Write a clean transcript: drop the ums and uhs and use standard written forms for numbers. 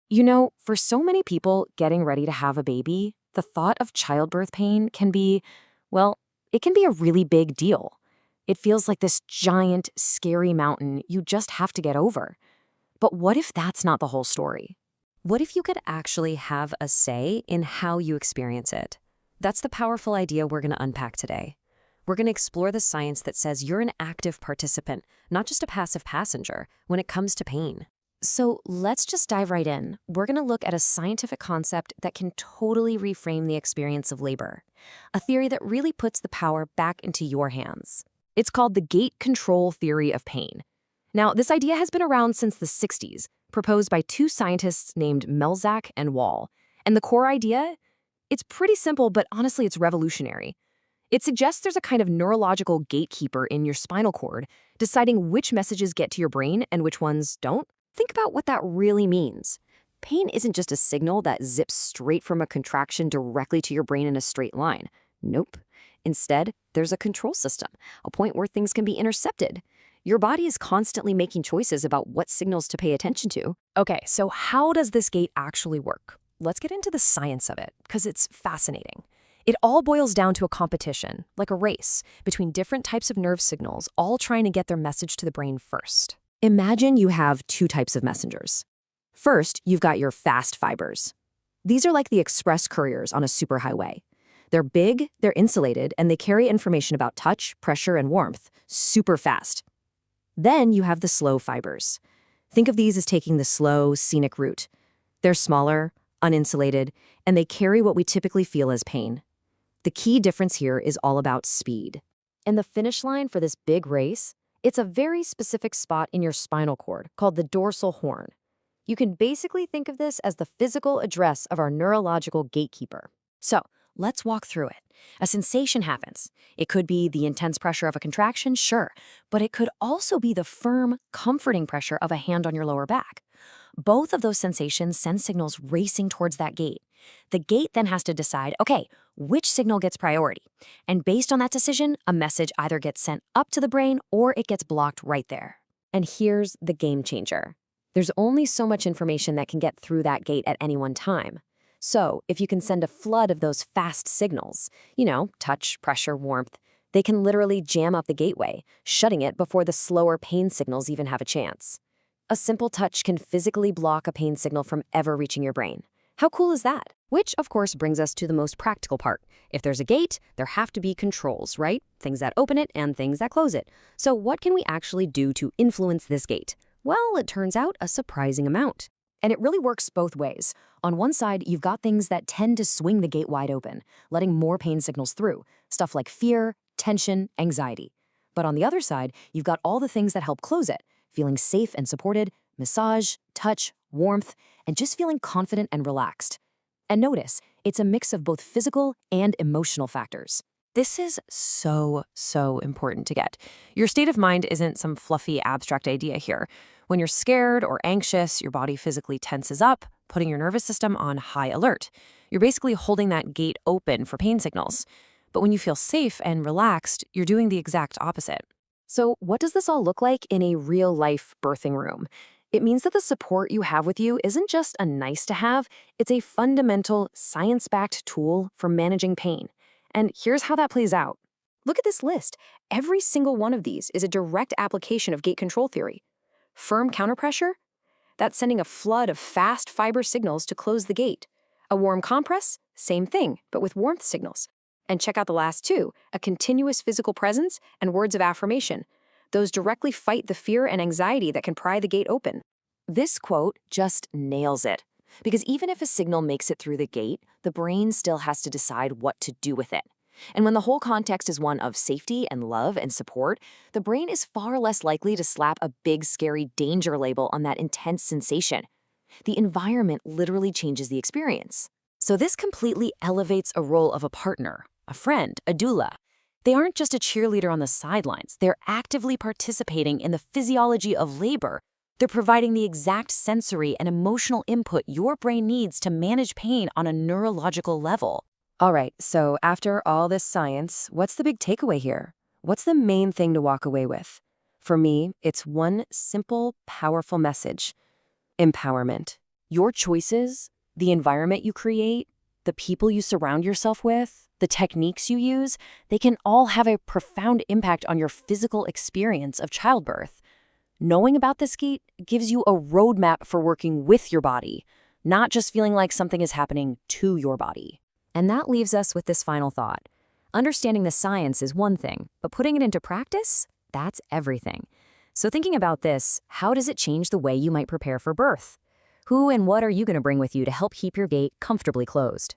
For so many people getting ready to have a baby, the thought of childbirth pain can be, well, it can be a really big deal. It feels like this giant, scary mountain you just have to get over. But what if that's not the whole story? What if you could actually have a say in how you experience it? That's the powerful idea we're going to unpack today. We're going to explore the science that says you're an active participant, not just a passive passenger, when it comes to pain. So let's just dive right in. We're going to look at a scientific concept that can totally reframe the experience of labor, a theory that really puts the power back into your hands. It's called the gate control theory of pain. Now, this idea has been around since the 60s, proposed by two scientists named Melzack and Wall. And the core idea? It's pretty simple, but honestly, it's revolutionary. It suggests there's a kind of neurological gatekeeper in your spinal cord, deciding which messages get to your brain and which ones don't. Think about what that really means. Pain isn't just a signal that zips straight from a contraction directly to your brain in a straight line. Nope. Instead, there's a control system, a point where things can be intercepted. Your body is constantly making choices about what signals to pay attention to. Okay, so how does this gate actually work? Let's get into the science of it, because it's fascinating. It all boils down to a competition, like a race, between different types of nerve signals, all trying to get their message to the brain first. Imagine you have two types of messengers. First, you've got your fast fibers. These are like the express couriers on a superhighway. They're big, they're insulated, and they carry information about touch, pressure, and warmth super fast. Then you have the slow fibers. Think of these as taking the slow, scenic route. They're smaller, uninsulated, and they carry what we typically feel as pain. The key difference here is all about speed. And the finish line for this big race, it's a very specific spot in your spinal cord called the dorsal horn. You can basically think of this as the physical address of our neurological gatekeeper. So let's walk through it. A sensation happens. It could be the intense pressure of a contraction, sure, but it could also be the firm, comforting pressure of a hand on your lower back. Both of those sensations send signals racing towards that gate. The gate then has to decide, okay, which signal gets priority? And based on that decision, a message either gets sent up to the brain or it gets blocked right there. And here's the game changer. There's only so much information that can get through that gate at any one time. So if you can send a flood of those fast signals, touch, pressure, warmth, they can literally jam up the gateway, shutting it before the slower pain signals even have a chance. A simple touch can physically block a pain signal from ever reaching your brain. How cool is that? Which, of course, brings us to the most practical part. If there's a gate, there have to be controls, right? Things that open it and things that close it. So what can we actually do to influence this gate? Well, it turns out a surprising amount. And it really works both ways. On one side, you've got things that tend to swing the gate wide open, letting more pain signals through, stuff like fear, tension, anxiety. But on the other side, you've got all the things that help close it, feeling safe and supported, massage, touch, warmth, and just feeling confident and relaxed. And notice, it's a mix of both physical and emotional factors. This is so important to get. Your state of mind isn't some fluffy, abstract idea here. When you're scared or anxious, your body physically tenses up, putting your nervous system on high alert. You're basically holding that gate open for pain signals. But when you feel safe and relaxed, you're doing the exact opposite. So what does this all look like in a real-life birthing room? It means that the support you have with you isn't just a nice-to-have, it's a fundamental, science-backed tool for managing pain. And here's how that plays out. Look at this list. Every single one of these is a direct application of gate control theory. Firm counterpressure? That's sending a flood of fast fiber signals to close the gate. A warm compress? Same thing, but with warmth signals. And check out the last two, a continuous physical presence and words of affirmation. Those directly fight the fear and anxiety that can pry the gate open. This quote just nails it. Because even if a signal makes it through the gate, the brain still has to decide what to do with it. And when the whole context is one of safety and love and support, the brain is far less likely to slap a big, scary danger label on that intense sensation. The environment literally changes the experience. So this completely elevates a role of a partner, a friend, a doula. They aren't just a cheerleader on the sidelines. They're actively participating in the physiology of labor. They're providing the exact sensory and emotional input your brain needs to manage pain on a neurological level. All right, so after all this science, what's the big takeaway here? What's the main thing to walk away with? For me, it's one simple, powerful message: empowerment. Your choices, the environment you create, the people you surround yourself with, the techniques you use, they can all have a profound impact on your physical experience of childbirth. Knowing about this gait gives you a roadmap for working with your body, not just feeling like something is happening to your body. And that leaves us with this final thought. Understanding the science is one thing, but putting it into practice, that's everything. So thinking about this, how does it change the way you might prepare for birth? Who and what are you going to bring with you to help keep your gate comfortably closed?